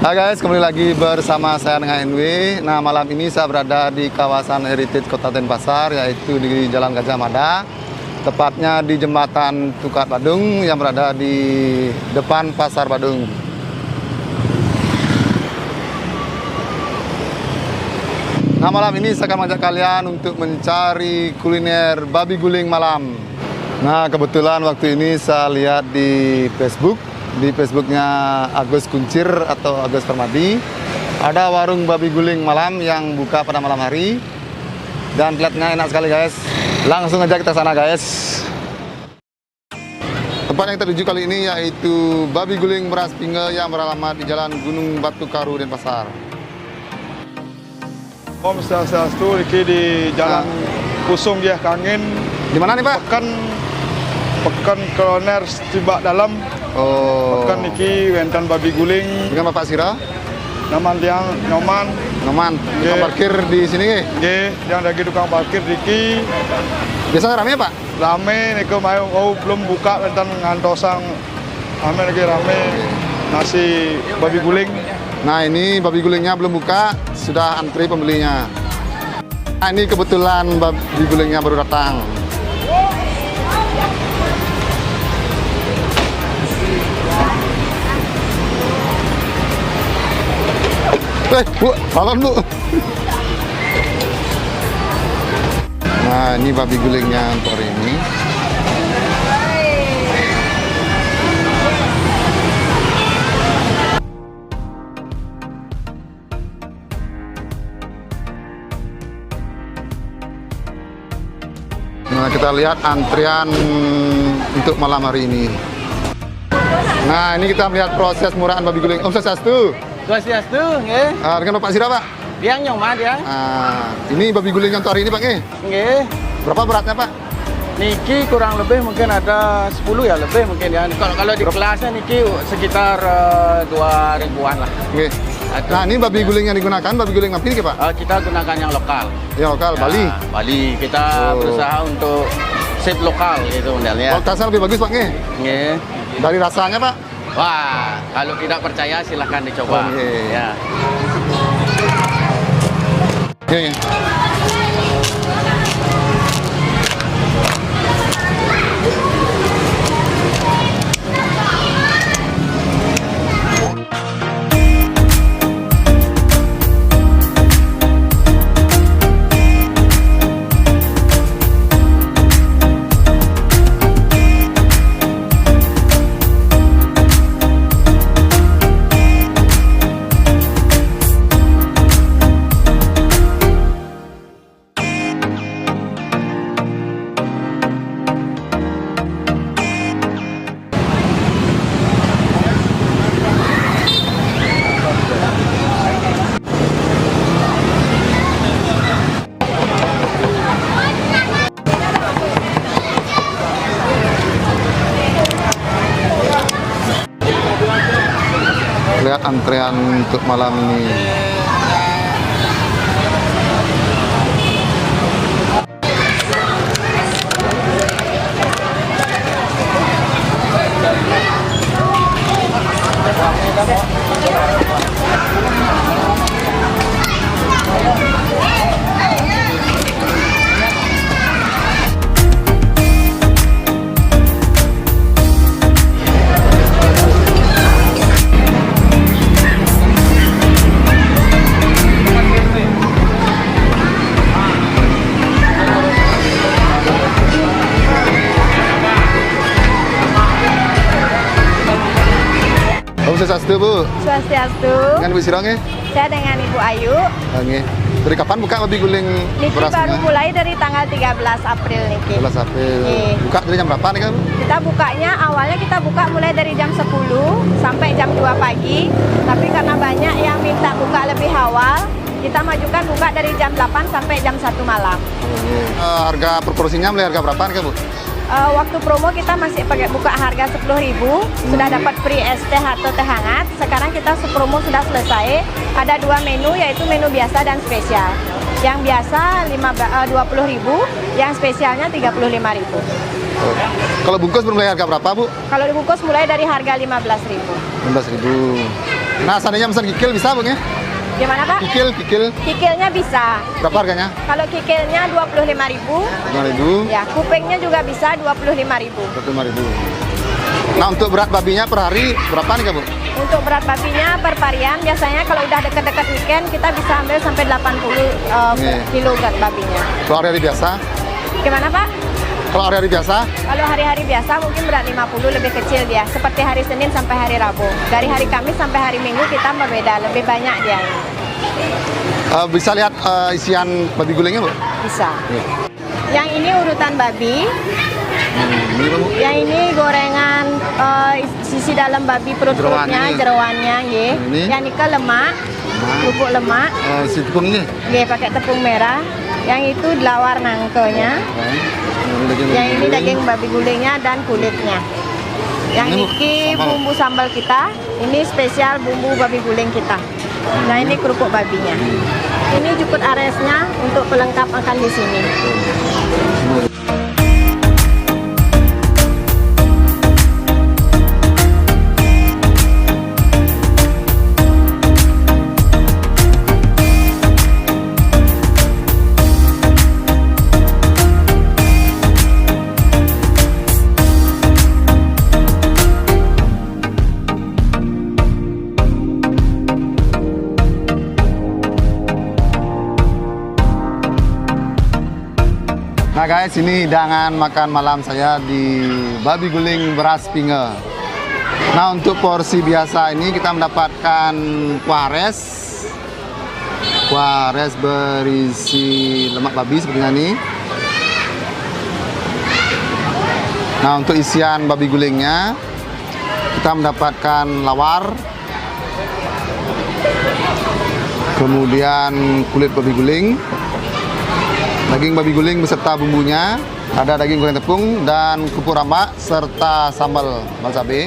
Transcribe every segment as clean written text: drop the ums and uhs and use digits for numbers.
Hai guys, kembali lagi bersama saya dengan NW. Nah, malam ini saya berada di kawasan Heritage Kota Denpasar, yaitu di Jalan Gajah Mada, tepatnya di Jembatan Tukat Badung yang berada di depan Pasar Badung. Nah, malam ini saya akan mengajak kalian untuk mencari kuliner babi guling malam. Nah, kebetulan waktu ini saya lihat di Facebooknya Agus Kuncir atau Agus Permadi, ada warung babi guling malam yang buka pada malam hari dan kelihatannya enak sekali guys. Langsung aja kita sana guys. Tempat yang kita tuju kali ini yaitu babi guling Beras Pinge yang beralamat di Jalan Gunung Batu Karu, Denpasar. Om Swastiastu di Jalan Kusung ya Kangin. Di mana nih Pak? Pekan Kuliner Tiba Dalam. Oh. Pekan niki wentan babi guling. Dengan Bapak Sira? Naman tiang nyoman. Tukang parkir di sini Nggih, yang lagi tukang parkir niki. Biasanya rame Pak? Rame niku mau belum buka wentan ngantosang. Ame lagi rame nasi babi guling. Nah, ini babi gulingnya belum buka, sudah antri pembelinya. Nah, ini kebetulan babi gulingnya baru datang. Bu, balon Bu. Nah, ini babi gulingnya untuk hari ini. Nah, kita lihat antrian untuk malam hari ini. Nah, ini kita melihat proses murahan babi guling. Om Swastiastu. Swastiastu, nggih. Dengan Bapak Sira, Pak? Yang nyoman ya. Ini babi guling yang untuk hari ini, Pak, nggih? Nggih. Berapa beratnya, Pak? Niki kurang lebih mungkin ada 10 ya, lebih mungkin ya. Kalau di kelasnya niki sekitar 2 ribuan lah. Nggih. Nah, ini babi guling yang digunakan, babi guling apa ini, Pak? Kita gunakan yang lokal. Yang lokal, Ya, Bali. Bali. Kita berusaha untuk set lokal gitu modelnya. Kualitasnya lebih bagus, Pak, nggih? Nggih. Dari rasanya, Pak? Wah, kalau tidak percaya silahkan dicoba. Ya. Nggih. Lihat antrean untuk malam ini. Swastiastu, Bu. Swastiastu. Dengan Bu Sira, nggih? Saya dengan Ibu Ayu. Nggih. Dari kapan buka babi guling Niki Beras baru Pinge? mulai dari tanggal 13 April niki. 13 April. Nggih. Buka dari jam berapa nih, kan? Kita bukanya awalnya kita buka mulai dari jam 10 sampai jam 2 pagi. Tapi karena banyak yang minta buka lebih awal, kita majukan buka dari jam 8 sampai jam 1 malam. Harga proporsinya mulai harga berapa nih, Bu? Waktu promo kita masih pakai buka harga 10.000, sudah dapat free es teh atau teh hangat. Sekarang kita promo sudah selesai. Ada 2 menu, yaitu menu biasa dan spesial. Yang biasa 20.000, yang spesialnya 35.000. Kalau bungkus mulai harga berapa, Bu? Kalau dibungkus mulai dari harga 15.000. 15.000. Nah, seandainya pesan kikil bisa Bang ya? Gimana Pak? Kikil. Kikilnya bisa. Berapa harganya? Kalau kikilnya 25.000. 5.000. Ya, kupingnya juga bisa 25.000. 25.000. Nah, untuk berat babinya per hari berapa nih, Kak, Bu? Untuk berat babinya per varian biasanya kalau udah dekat-dekat weekend kita bisa ambil sampai 80 kilo berat babinya. Kalau hari-hari biasa? Gimana Pak? Kalau hari-hari biasa? Kalau hari-hari biasa mungkin berat 50 lebih kecil dia. Seperti hari Senin sampai hari Rabu. Dari hari Kamis sampai hari Minggu kita berbeda, lebih banyak dia. Bisa lihat isian babi gulingnya, Bu? Bisa. Yang ini urutan babi. Ini, Bu. Yang ini gorengan sisi dalam babi perut-perutnya, jeroannya, ye. Ini? Yang ini ke lemak, kerupuk lemak, Si tepung ini? ye pakai tepung merah. Yang itu lawar nangkenya. Yang ini daging babi gulingnya dan kulitnya. Yang Ini ini sambal. bumbu sambal kita. Ini spesial bumbu babi guling kita. Nah ini kerupuk babinya. Ini jukut aresnya untuk pelengkap akan di sini. Nah guys, ini hidangan makan malam saya di babi guling beras pinge. Nah, untuk porsi biasa ini kita mendapatkan kuares berisi lemak babi seperti ini. Nah, untuk isian babi gulingnya kita mendapatkan lawar, kemudian kulit babi guling, daging babi guling beserta bumbunya, ada daging goreng tepung dan kerupuk rambak serta sambal balsabe,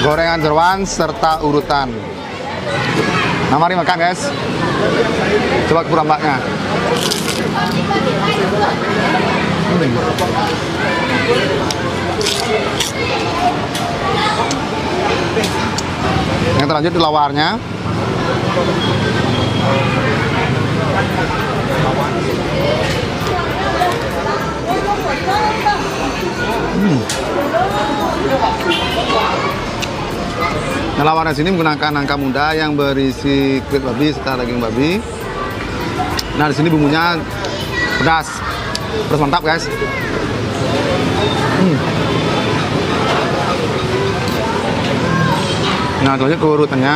gorengan jeroan serta urutan. Nah, mari makan guys. Coba kerupuk rambaknya. Yang terlanjut itu lawarnya. Nah, lawarnya sini menggunakan nangka muda yang berisi kulit babi serta daging babi. Nah, di sini bumbunya pedas mantap guys. Nah, lanjut ke urutannya.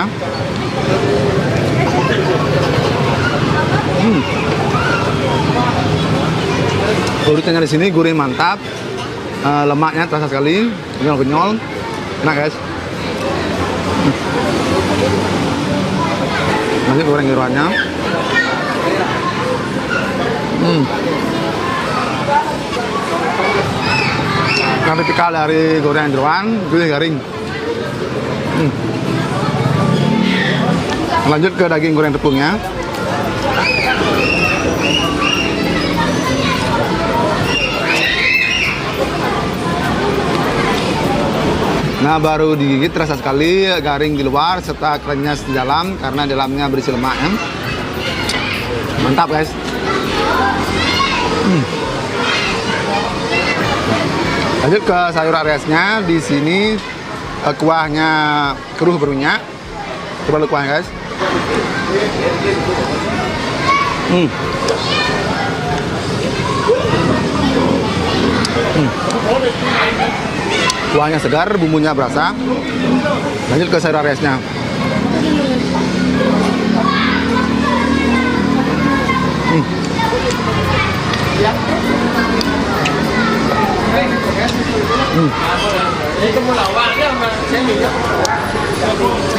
Urutannya di sini gurih mantap, lemaknya terasa sekali, kenyal-kenyal, enak guys. Nanti goreng jeroannya. Nah, tipikal dari goreng jeroan, gulai garing. Lanjut ke daging goreng tepungnya. Nah, baru digigit terasa sekali garing di luar serta krenyes di dalam karena dalamnya berisi lemak ya. Mantap guys. Lanjut ke sayur aresnya. Di sini kuahnya keruh berminyak. Coba lu kuahnya guys. Kuahnya segar, bumbunya berasa. Lanjut ke sayur aresnya.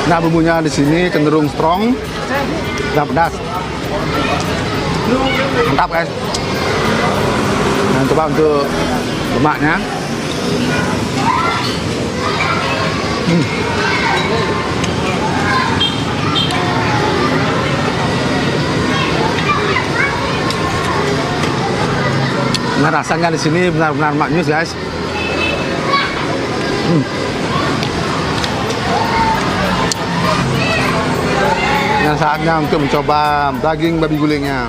Nah, bumbunya di sini cenderung strong dan pedas. Mantap guys. Nah, coba untuk lemaknya. Nah, rasanya di sini benar-benar maknyus guys. saatnya untuk mencoba daging babi gulingnya.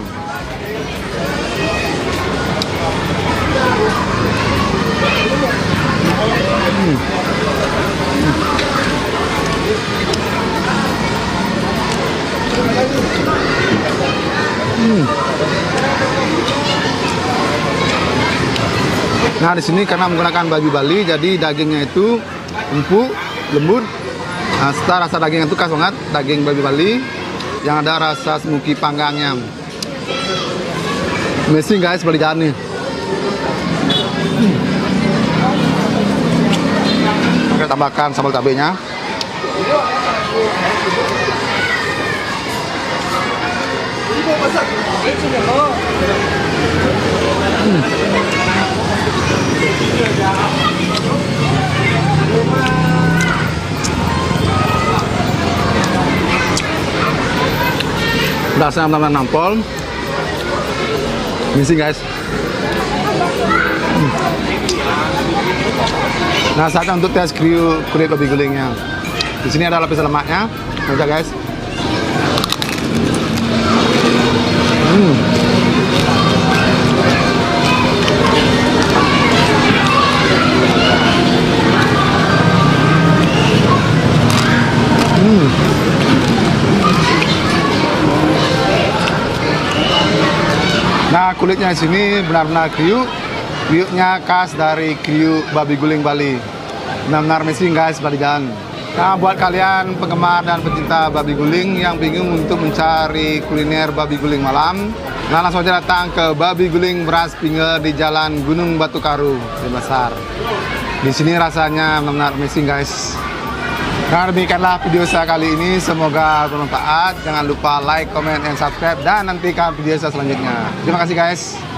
Nah, di sini karena menggunakan babi Bali, jadi dagingnya itu empuk, lembut. Nah, setelah rasa daging itu khas banget, daging babi Bali yang ada rasa smoky panggangnya. Amazing guys, balik jalan nih. Oke, tambahkan sambal cabenya. Rasanya benar-benar nampol. Misi guys. Nah, saatnya untuk tes kulit babi gulingnya. Di sini ada lapisan lemaknya. Coba guys. Nah, kulitnya di sini benar-benar kriuk. Kriuknya khas dari kriuk babi guling Bali. Benar-benar amazing guys, balik jalan. Nah, buat kalian penggemar dan pecinta babi guling yang bingung untuk mencari kuliner babi guling malam, nah langsung aja datang ke Babi Guling Beras Pinggel di Jalan Gunung Batu Karu, Denpasar. Di sini rasanya benar-benar amazing guys. Nah, demikianlah video saya kali ini, semoga bermanfaat. Jangan lupa like, comment, and subscribe, dan nantikan video saya selanjutnya. Terima kasih guys.